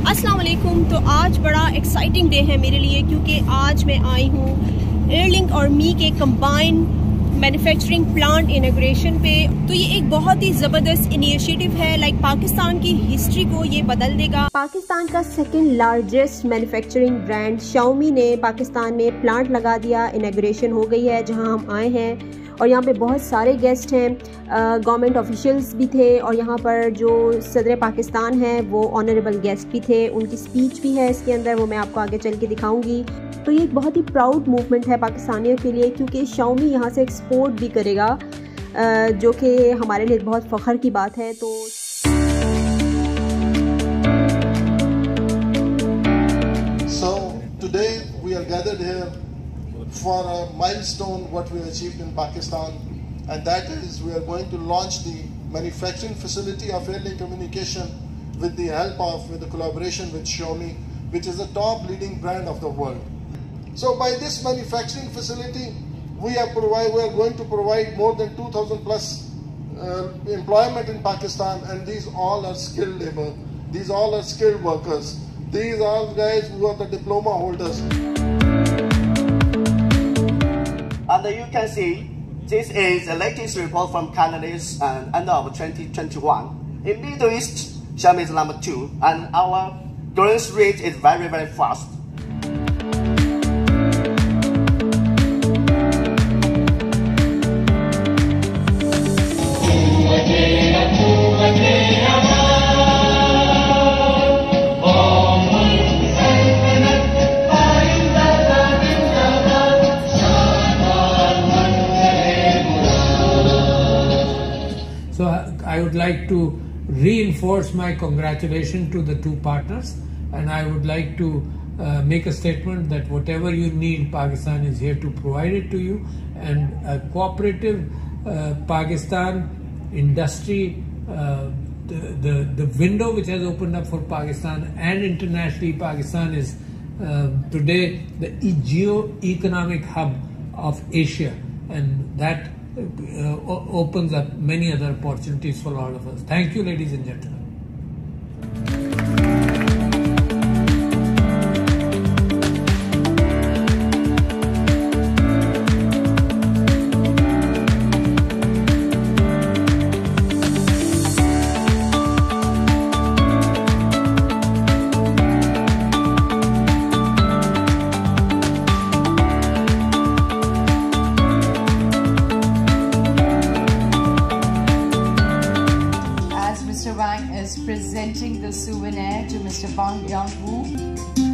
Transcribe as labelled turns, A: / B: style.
A: अस्सलाम वालेकुम। तो आज बड़ा एक्साइटिंग डे है मेरे लिए क्योंकि आज मैं आई हूँ एयरलिंक और मी के कंबाइन मैन्युफैक्चरिंग प्लांट इनॉग्रेशन पे। तो ये एक बहुत ही ज़बरदस्त इनिशिएटिव है, लाइक पाकिस्तान की हिस्ट्री को ये बदल देगा। पाकिस्तान का second largest manufacturing brand Xiaomi ने पाकिस्तान में प्लांट लगा दिया। इनॉग्रेशन हो गई है जहां हम आए हैं और यहाँ पे बहुत सारे गेस्ट हैं, गवर्नमेंट ऑफिशियल्स भी थे और यहाँ पर जो सदर पाकिस्तान है वो ऑनरेबल गेस्ट भी थे। उनकी स्पीच भी है इसके अंदर, वो मैं आपको आगे चल के दिखाऊंगी। तो ये एक बहुत ही प्राउड मूवमेंट है पाकिस्तानियों के लिए क्योंकि Xiaomi यहाँ से एक्सपोर्ट भी करेगा, जो कि हमारे लिए बहुत फ़ख्र की बात है। तो
B: today we are gathered here for a milestone what we achieved in Pakistan, and that is we are going to launch the manufacturing facility of Airlink Communication with the collaboration with Xiaomi, which is the top leading brand of the world. So by this manufacturing facility we are going to provide more than 2,000 plus employment in Pakistan, and these all are skilled labor, these all are skilled workers, these are guys who are the diploma holders.
C: And you can see, this is the latest report from Canalys and end of 2021. In Middle East, Xiaomi is number 2, and our growth rate is very, very fast.
D: So I would like to reinforce my congratulations to the two partners, and I would like to make a statement that whatever you need, Pakistan is here to provide it to you, and a cooperative Pakistan industry, the window which has opened up for Pakistan and internationally, Pakistan is today the geo-economic hub of Asia, and that opens up many other opportunities for all of us. Thank you, ladies and gentlemen.
E: Mr. Wang is presenting the souvenir to Mr. Bong Young-woo.